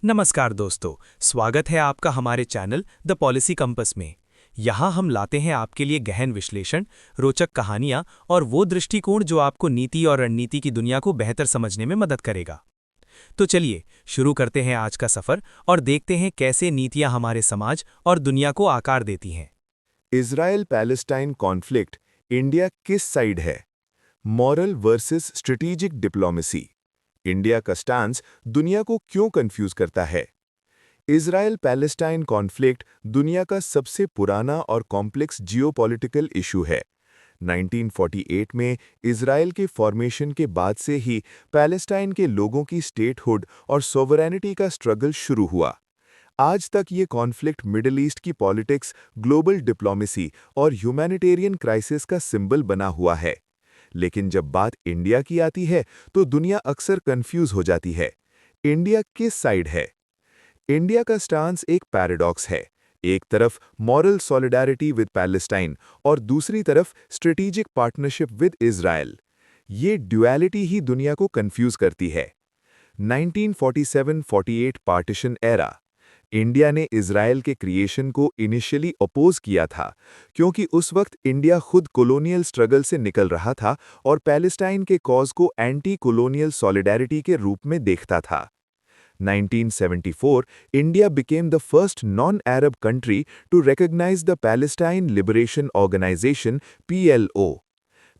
नमस्कार दोस्तों, स्वागत है आपका हमारे चैनल द पॉलिसी कंपस में। यहाँ हम लाते हैं आपके लिए गहन विश्लेषण, रोचक कहानियाँ और वो दृष्टिकोण जो आपको नीति और रणनीति की दुनिया को बेहतर समझने में मदद करेगा। तो चलिए शुरू करते हैं आज का सफ़र और देखते हैं कैसे नीतियाँ हमारे समाज और दुनिया को आकार देती हैं। इजराइल पैलेस्टाइन कॉन्फ्लिक्ट इंडिया किस साइड है? Moral versus strategic diplomacy. India का स्टांस दुनिया को क्यों कंफ्यूज करता है? इजराइल पैलेस्टाइन कॉन्फ्लिक्ट दुनिया का सबसे पुराना और कॉम्प्लेक्स जियोपॉलिटिकल इशू है। 1948 में इजराइल के फॉर्मेशन के बाद से ही पैलेस्टाइन के लोगों की स्टेटहुड और सोवरेनिटी का स्ट्रगल शुरू हुआ। आज तक ये कॉन्फ्लिक्ट मिडिल ईस्ट की पॉलिटिक्स, ग्लोबल डिप्लोमेसी और ह्यूमैनिटेरियन क्राइसिस का सिंबल बना हुआ है। लेकिन जब बात इंडिया की आती है तो दुनिया अक्सर कंफ्यूज हो जाती है। इंडिया किस साइड है? इंडिया का स्टांस एक पैराडॉक्स है। एक तरफ मॉरल सॉलिडारिटी विद पैलेस्टाइन और दूसरी तरफ स्ट्रेटेजिक पार्टनरशिप विद इजराइल। ये ड्युअलिटी ही दुनिया को कंफ्यूज करती है। 1947-48 पार्टीशन एरा। इंडिया ने इजराइल के क्रिएशन को इनिशियली अपोज किया था, क्योंकि उस वक्त इंडिया खुद कॉलोनियल स्ट्रगल से निकल रहा था और पैलेस्टाइन के कॉज को एंटी कॉलोनियल सॉलिडारिटी के रूप में देखता था। 1974, India became the first non-Arab country to recognize the Palestine Liberation Organization (PLO).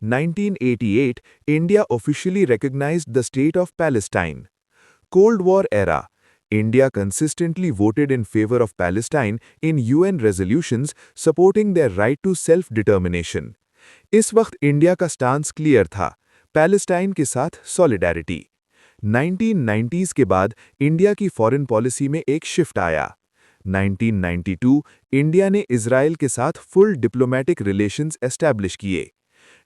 1988, India officially recognized the State of Palestine. Cold War era. India consistently voted in favor of Palestine in UN resolutions supporting their right to self-determination. इस वक्त India का stance clear था, Palestine के साथ solidarity. 1990s के बाद India की foreign policy में एक शिफ्ट आया। 1992 इंडिया ने इजराइल के साथ फुल डिप्लोमेटिक रिलेशंस एस्टैब्लिश किए।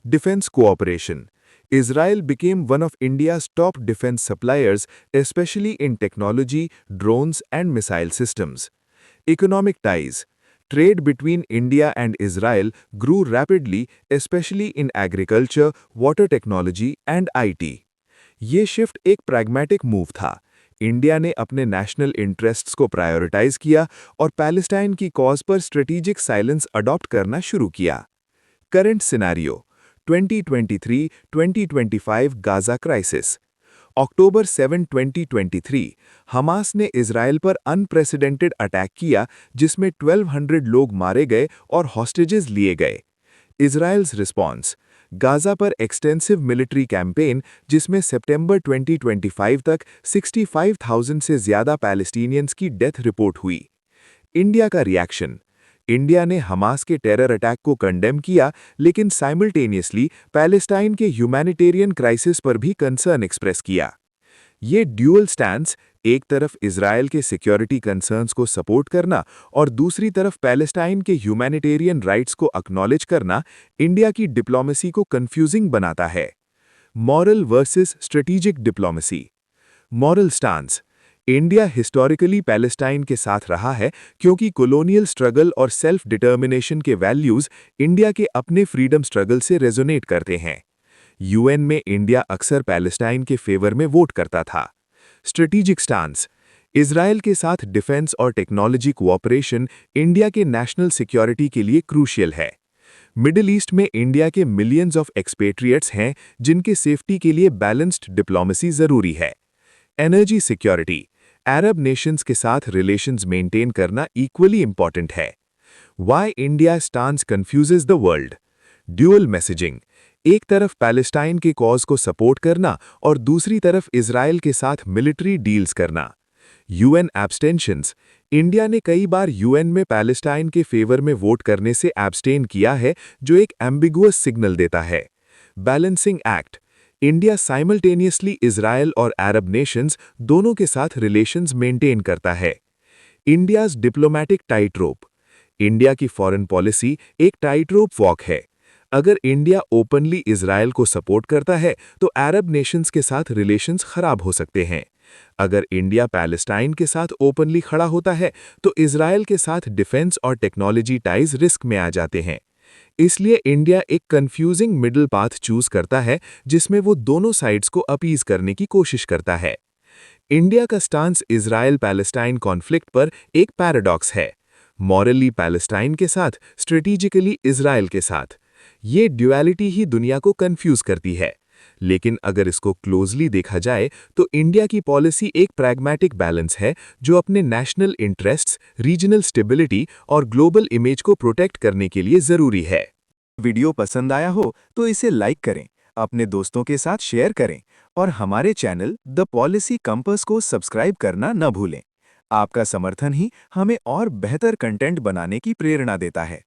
Defence cooperation. Israel became one of India's top defense suppliers, especially in technology, drones, and missile systems. Economic ties. Trade between India and Israel grew rapidly, especially in agriculture, water technology, and IT. ये shift एक pragmatic move था। India ने अपने national interests को prioritise किया और Palestine की cause पर स्ट्रेटेजिक साइलेंस अडॉप्ट करना शुरू किया। Current scenario 2023-2025 Gaza crisis. October 7, 2023, Hamas ने इजराइल पर अनप्रेसिडेंटेड अटैक किया, जिसमें 1200 लोग मारे गए और हॉस्टेजेस लिए गए। Israel's response. गाजा पर एक्सटेंसिव मिलिट्री कैंपेन, जिसमें सितंबर 2025 तक 65,000 से ज़्यादा पैलेस्टीनियंस की डेथ रिपोर्ट हुई। इंडिया का रिएक्शन। इंडिया ने हमास के टेरर अटैक को कंडेम किया, लेकिन साइमल्टेनियसली पैलेस्टाइन के ह्यूमैनिटेरियन क्राइसिस पर भी कंसर्न एक्सप्रेस किया। ये ड्यूअल स्टैंस, एक तरफ इजराइल के सिक्योरिटी कंसर्न्स को सपोर्ट करना और दूसरी तरफ पैलेस्टाइन के ह्यूमैनिटेरियन राइट्स को एक्नॉलेज करना, इंडिया की डिप्लोमेसी को कंफ्यूजिंग बनाता है। Moral versus strategic diplomacy. Moral stance. India historically Palestine के साथ रहा है, क्योंकि कॉलोनियल स्ट्रगल और सेल्फ डिटर्मिनेशन के वैल्यूज इंडिया के अपने फ्रीडम स्ट्रगल से रेजोनेट करते हैं। यूएन में इंडिया अक्सर पैलेस्टाइन के फेवर में वोट करता था। Strategic stance. इजराइल के साथ डिफेंस और टेक्नोलॉजी कोऑपरेशन इंडिया के नेशनल सिक्योरिटी के लिए क्रूशियल है। मिडिल ईस्ट में इंडिया के मिलियंस ऑफ एक्सपेट्रिएट्स हैं, जिनके सेफ्टी के लिए बैलेंस्ड डिप्लोमेसी जरूरी है। Energy security. अरब नेशंस के साथ रिलेशंस मेंटेन करना इक्वली इंपॉर्टेंट है। Why India stance confuses the world. Dual messaging. एक तरफ पैलेस्टाइन के कॉज को सपोर्ट करना और दूसरी तरफ इजराइल के साथ मिलिट्री डील्स करना। यूएन एब्सटेंशंस। इंडिया ने कई बार यूएन में पैलेस्टाइन के फेवर में वोट करने से एब्सटेन किया है, जो एक एम्बिगुअस सिग्नल देता है। Balancing act. India simultaneously Israel और अरब नेशंस दोनों के साथ रिलेशंस मेंटेन करता है। इंडियाज डिप्लोमैटिक टाइट रोप। इंडिया की फॉरेन पॉलिसी एक टाइट रोप वॉक है। अगर इंडिया ओपनली इजराइल को सपोर्ट करता है तो अरब नेशंस के साथ रिलेशंस खराब हो सकते हैं। अगर इंडिया पैलेस्टाइन के साथ ओपनली खड़ा होता है तो इजराइल के साथ डिफेंस और टेक्नोलॉजी टाइज रिस्क में आ जाते हैं। इसलिए इंडिया एक कंफ्यूजिंग मिडिल पाथ चूज करता है, जिसमें वो दोनों साइड्स को अपीज करने की कोशिश करता है। इंडिया का स्टांस इजराइल पैलेस्टाइन कॉन्फ्लिक्ट पर एक पैराडॉक्स है। मॉरली पैलेस्टाइन के साथ, स्ट्रेटेजिकली इजराइल के साथ। ये ड्युअलिटी ही दुनिया को कंफ्यूज करती है। लेकिन अगर इसको क्लोजली देखा जाए तो इंडिया की पॉलिसी एक प्रैग्मैटिक बैलेंस है जो अपने नेशनल इंटरेस्ट्स, रीजनल स्टेबिलिटी और ग्लोबल इमेज को प्रोटेक्ट करने के लिए जरूरी है। वीडियो पसंद आया हो तो इसे लाइक करें, अपने दोस्तों के साथ शेयर करें और हमारे चैनल द पॉलिसी कंपास को सब्सक्राइब करना न भूलें। आपका समर्थन ही हमें और बेहतर कंटेंट बनाने की प्रेरणा देता है।